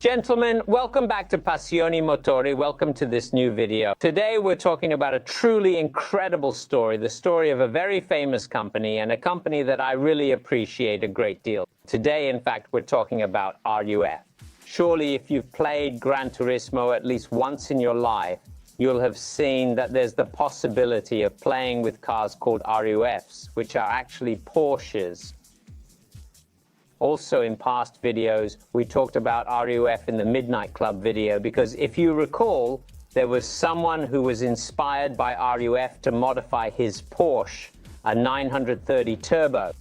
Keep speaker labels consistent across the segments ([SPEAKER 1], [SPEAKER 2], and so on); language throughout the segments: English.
[SPEAKER 1] Gentlemen, welcome back to Passioni Motori. Welcome to this new video. Today we're talking about a truly incredible story, the story of a very famous company and a company that I really appreciate a great deal. Today, in fact, we're talking about RUF. Surely if you've played Gran Turismo at least once in your life, you'll have seen that there's the possibility of playing with cars called RUFs, which are actually Porsches. Also in past videos, we talked about RUF in the Midnight Club video because if you recall, there was someone who was inspired by RUF to modify his Porsche, a 930 Turbo.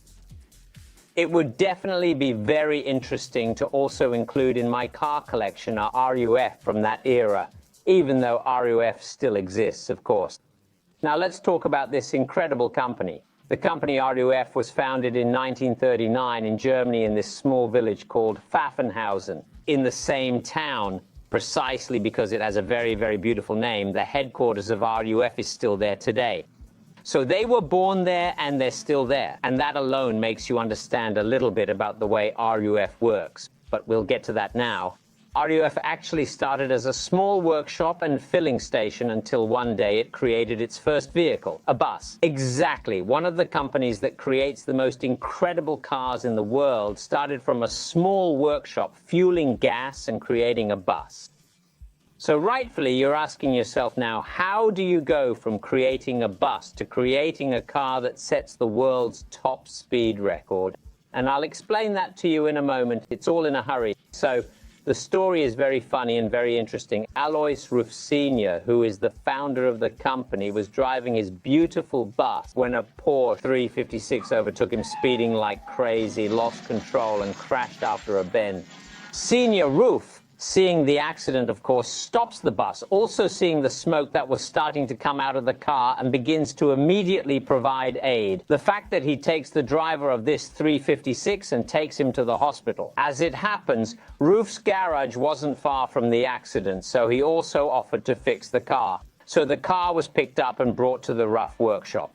[SPEAKER 1] It would definitely be very interesting to also include in my car collection a RUF from that era, even though RUF still exists, of course. Now let's talk about this incredible company. The company RUF was founded in 1939 in Germany in this small village called Pfaffenhausen, in the same town, precisely because it has a very, very beautiful name. The headquarters of RUF is still there today. So they were born there and they're still there. And that alone makes you understand a little bit about the way RUF works. But we'll get to that now. RUF actually started as a small workshop and filling station until one day it created its first vehicle, a bus. Exactly, one of the companies that creates the most incredible cars in the world started from a small workshop fueling gas and creating a bus. So rightfully, you're asking yourself now, how do you go from creating a bus to creating a car that sets the world's top speed record? And I'll explain that to you in a moment. It's all in a hurry. So the story is very funny and very interesting. Alois RUF Sr., who is the founder of the company, was driving his beautiful bus when a Porsche 356 overtook him speeding like crazy, lost control and crashed after a bend. Senior RUF, seeing the accident, of course, stops the bus, also seeing the smoke that was starting to come out of the car, and begins to immediately provide aid. The fact that he takes the driver of this 356 and takes him to the hospital. As it happens, RUF's garage wasn't far from the accident, so he also offered to fix the car. So the car was picked up and brought to the RUF workshop.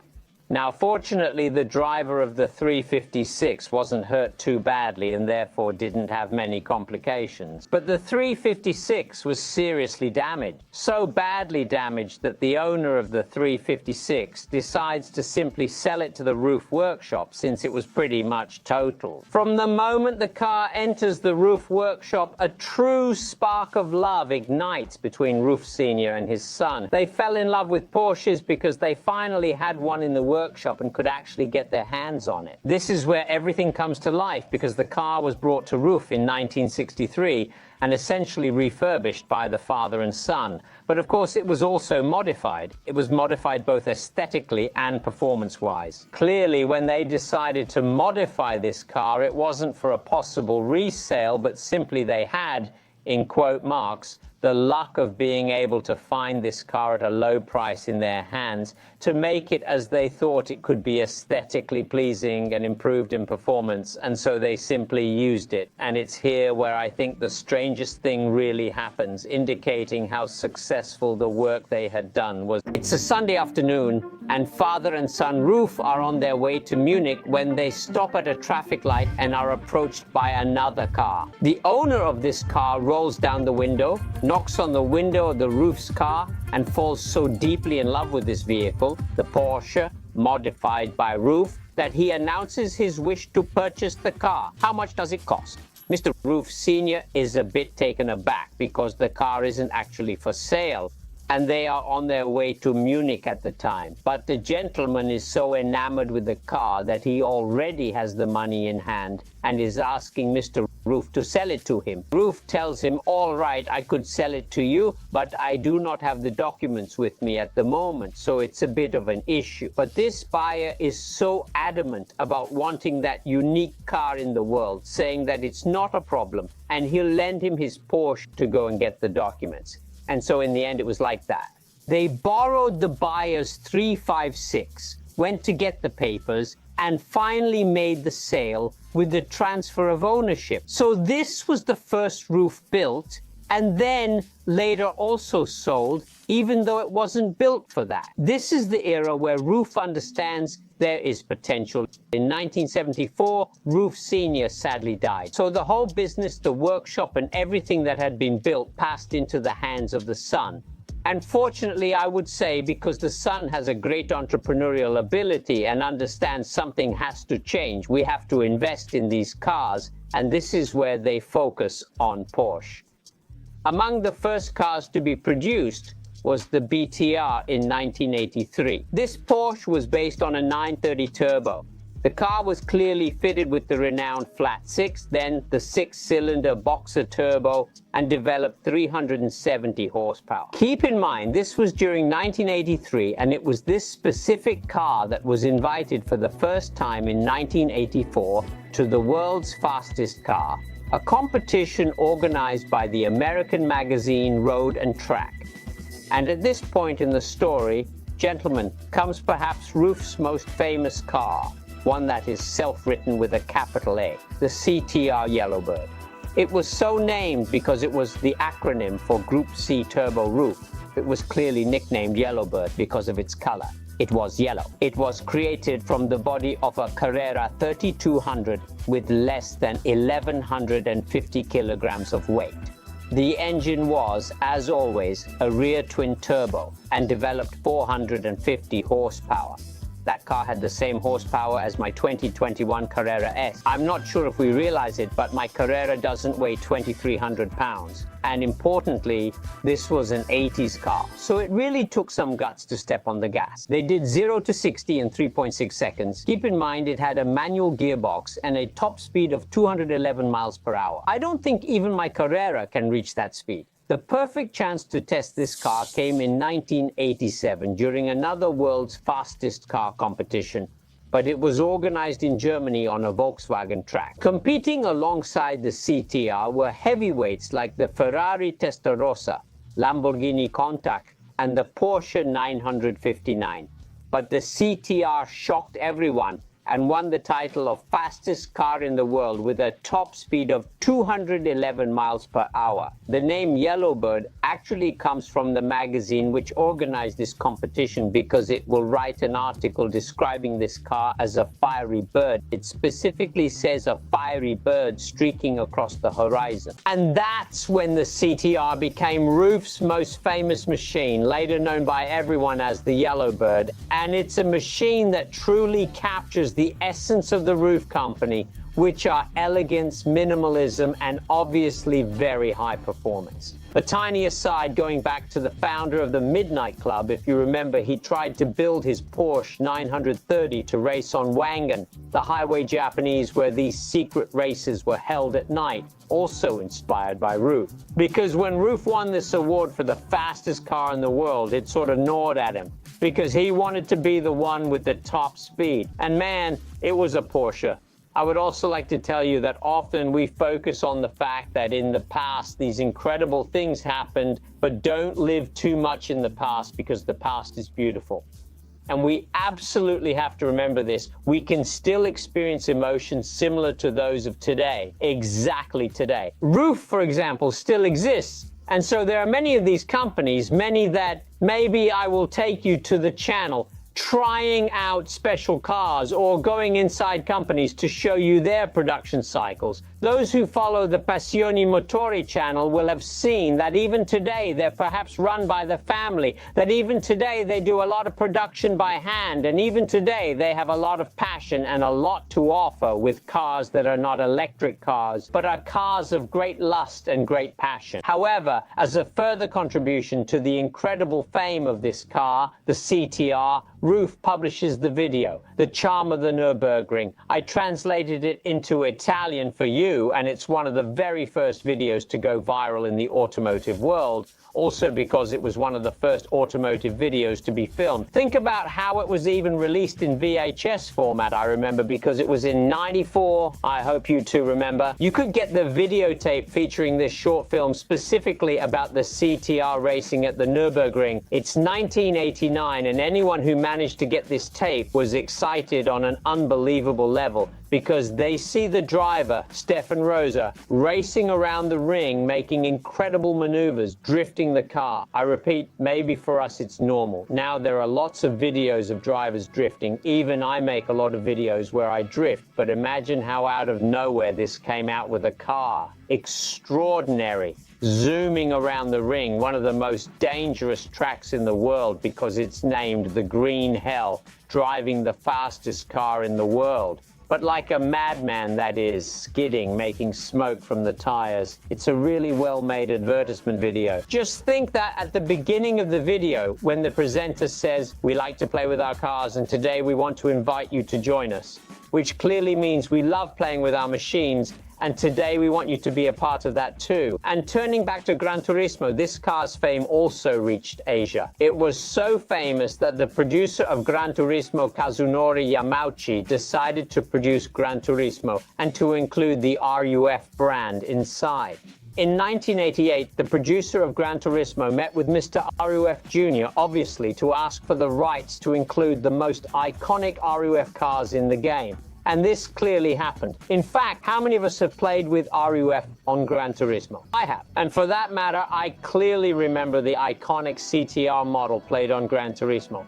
[SPEAKER 1] Now, fortunately, the driver of the 356 wasn't hurt too badly and therefore didn't have many complications. But the 356 was seriously damaged, so badly damaged that the owner of the 356 decides to simply sell it to the RUF workshop since it was pretty much total. From the moment the car enters the RUF workshop, a true spark of love ignites between RUF Sr. and his son. They fell in love with Porsches because they finally had one in the workshop and could actually get their hands on it. This is where everything comes to life because the car was brought to RUF in 1963 and essentially refurbished by the father and son. But of course it was also modified. It was modified both aesthetically and performance-wise. Clearly, when they decided to modify this car, it wasn't for a possible resale, but simply they had, in quote marks, the luck of being able to find this car at a low price in their hands to make it as they thought it could be aesthetically pleasing and improved in performance, and so they simply used it. And it's here where I think the strangest thing really happens, indicating how successful the work they had done was. It's a Sunday afternoon, and father and son RUF are on their way to Munich when they stop at a traffic light and are approached by another car. The owner of this car rolls down the window, knocks on the window of the RUF's car, and falls so deeply in love with this vehicle, the Porsche, modified by RUF, that he announces his wish to purchase the car. How much does it cost? Mr. RUF Sr. is a bit taken aback because the car isn't actually for sale, and they are on their way to Munich at the time. But the gentleman is so enamored with the car that he already has the money in hand and is asking Mr. RUF to sell it to him. RUF tells him, all right, I could sell it to you, but I do not have the documents with me at the moment, so it's a bit of an issue. But this buyer is so adamant about wanting that unique car in the world, saying that it's not a problem, and he'll lend him his Porsche to go and get the documents. And so in the end, it was like that. They borrowed the buyer's 356, went to get the papers, and finally made the sale with the transfer of ownership. So this was the first RUF built, and then later also sold, even though it wasn't built for that. This is the era where RUF understands there is potential. In 1974, RUF Sr. sadly died. So the whole business, the workshop, and everything that had been built passed into the hands of the son. And fortunately, I would say, because the son has a great entrepreneurial ability and understands something has to change, we have to invest in these cars, and this is where they focus on Porsche. Among the first cars to be produced was the BTR in 1983. This Porsche was based on a 930 turbo. The car was clearly fitted with the renowned flat six, then the six-cylinder boxer turbo, and developed 370 horsepower. Keep in mind, this was during 1983, and it was this specific car that was invited for the first time in 1984 to the world's fastest car, a competition organized by the American magazine Road and Track. And at this point in the story, gentlemen, comes perhaps RUF's most famous car, one that is self-written with a capital A, the CTR Yellowbird. It was so named because it was the acronym for Group C Turbo RUF. It was clearly nicknamed Yellowbird because of its color. It was yellow. It was created from the body of a Carrera 3200 with less than 1150 kilograms of weight. The engine was, as always, a rear twin turbo and developed 450 horsepower. That car had the same horsepower as my 2021 Carrera S. I'm not sure if we realize it, but my Carrera doesn't weigh 2,300 pounds. And importantly, this was an 80s car, so it really took some guts to step on the gas. They did 0 to 60 in 3.6 seconds. Keep in mind, it had a manual gearbox and a top speed of 211 miles per hour. I don't think even my Carrera can reach that speed. The perfect chance to test this car came in 1987 during another world's fastest car competition, but it was organized in Germany on a Volkswagen track. Competing alongside the CTR were heavyweights like the Ferrari Testarossa, Lamborghini Countach, and the Porsche 959. But the CTR shocked everyone and won the title of fastest car in the world with a top speed of 211 miles per hour. The name Yellowbird actually comes from the magazine which organized this competition because it will write an article describing this car as a fiery bird. It specifically says a fiery bird streaking across the horizon. And that's when the CTR became RUF's most famous machine, later known by everyone as the Yellowbird. And it's a machine that truly captures the essence of the RUF company, which are elegance, minimalism, and obviously very high performance. A tiny aside going back to the founder of the Midnight Club, if you remember, he tried to build his Porsche 930 to race on Wangan, the highway Japanese where these secret races were held at night, also inspired by RUF. Because when RUF won this award for the fastest car in the world, it sort of gnawed at him, because he wanted to be the one with the top speed. And man, it was a Porsche. I would also like to tell you that often we focus on the fact that in the past these incredible things happened, but don't live too much in the past because the past is beautiful. And we absolutely have to remember this. We can still experience emotions similar to those of today, exactly today. RUF, for example, still exists. And so there are many of these companies, many that maybe I will take you to the channel, trying out special cars or going inside companies to show you their production cycles. Those who follow the Passioni Motori channel will have seen that even today they're perhaps run by the family, that even today they do a lot of production by hand, and even today they have a lot of passion and a lot to offer with cars that are not electric cars, but are cars of great lust and great passion. However, as a further contribution to the incredible fame of this car, the CTR, RUF publishes the video, The Charm of the Nürburgring. I translated it into Italian for you, and it's one of the very first videos to go viral in the automotive world, also because it was one of the first automotive videos to be filmed. Think about how it was even released in VHS format, I remember, because it was in '94. I hope you too remember. You could get the videotape featuring this short film specifically about the CTR racing at the Nürburgring. It's 1989, and anyone who managed to get this tape was excited on an unbelievable level. because they see the driver, Stefan Rosa, racing around the ring, making incredible maneuvers, drifting the car. I repeat, maybe for us it's normal. Now there are lots of videos of drivers drifting. Even I make a lot of videos where I drift, but imagine how out of nowhere this came out with a car. Extraordinary. Zooming around the ring, one of the most dangerous tracks in the world because it's named the Green Hell, driving the fastest car in the world. But like a madman, that is, skidding, making smoke from the tires. It's a really well-made advertisement video. Just think that at the beginning of the video, when the presenter says, "We like to play with our cars and today we want to invite you to join us," which clearly means we love playing with our machines, and today we want you to be a part of that too. And turning back to Gran Turismo, this car's fame also reached Asia. It was so famous that the producer of Gran Turismo, Kazunori Yamauchi, decided to produce Gran Turismo and to include the RUF brand inside. In 1988, the producer of Gran Turismo met with Mr. RUF Jr., obviously, to ask for the rights to include the most iconic RUF cars in the game. And this clearly happened. In fact, how many of us have played with RUF on Gran Turismo? I have. And for that matter, I clearly remember the iconic CTR model played on Gran Turismo.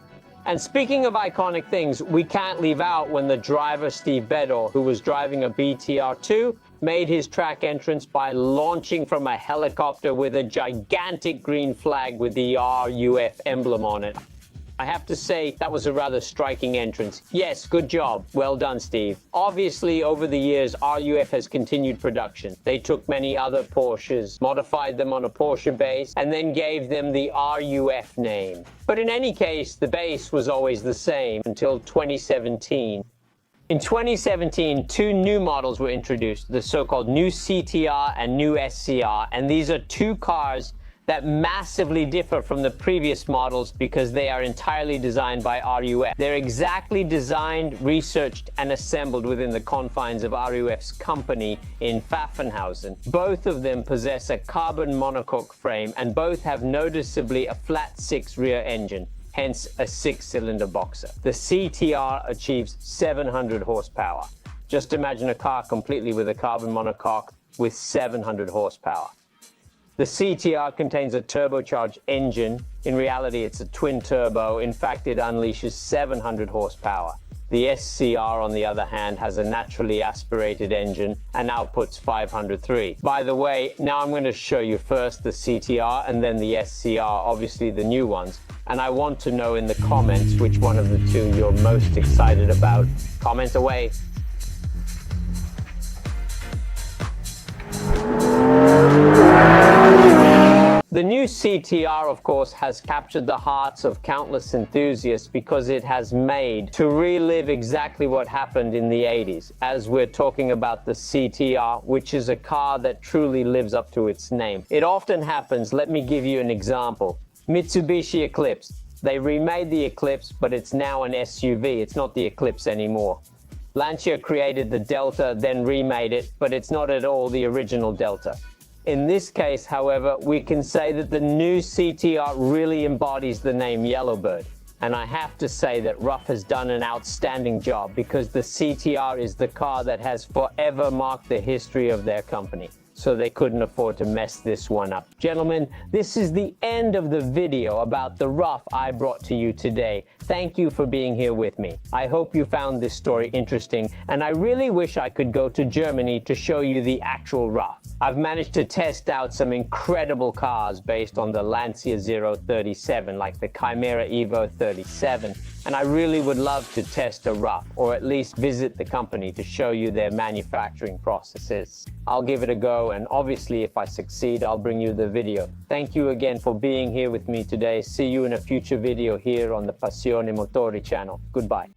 [SPEAKER 1] And speaking of iconic things, we can't leave out when the driver Steve Bedore, who was driving a BTR2, made his track entrance by launching from a helicopter with a gigantic green flag with the RUF emblem on it. I have to say, that was a rather striking entrance. Yes, good job. Well done, Steve. Obviously, over the years, RUF has continued production. They took many other Porsches, modified them on a Porsche base, and then gave them the RUF name. But in any case, the base was always the same until 2017. In 2017, two new models were introduced, the so-called new CTR and new SCR, and these are two cars that massively differ from the previous models because they are entirely designed by RUF. They're exactly designed, researched, and assembled within the confines of RUF's company in Pfaffenhausen. Both of them possess a carbon monocoque frame, and both have noticeably a flat six rear engine, hence a six-cylinder boxer. The CTR achieves 700 horsepower. Just imagine a car completely with a carbon monocoque with 700 horsepower. The CTR contains a turbocharged engine. In reality, it's a twin turbo. In fact, it unleashes 700 horsepower. The SCR, on the other hand, has a naturally aspirated engine and outputs 503. By the way, now I'm going to show you first the CTR and then the SCR, obviously the new ones. And I want to know in the comments which one of the two you're most excited about. Comment away. The new CTR, of course, has captured the hearts of countless enthusiasts because it has made to relive exactly what happened in the 80s, as we're talking about the CTR, which is a car that truly lives up to its name. It often happens. Let me give you an example. Mitsubishi Eclipse. They remade the Eclipse, but it's now an SUV. It's not the Eclipse anymore. Lancia created the Delta, then remade it, but it's not at all the original Delta. In this case, however, we can say that the new CTR really embodies the name Yellowbird. And I have to say that RUF has done an outstanding job because the CTR is the car that has forever marked the history of their company. So they couldn't afford to mess this one up. Gentlemen, this is the end of the video about the RUF I brought to you today. Thank you for being here with me. I hope you found this story interesting, and I really wish I could go to Germany to show you the actual RUF. I've managed to test out some incredible cars based on the Lancia 037, like the Chimera Evo 37, and I really would love to test a RUF, or at least visit the company to show you their manufacturing processes. I'll give it a go, and obviously if I succeed, I'll bring you the video. Thank you again for being here with me today. See you in a future video here on the Passione Motori channel. Goodbye.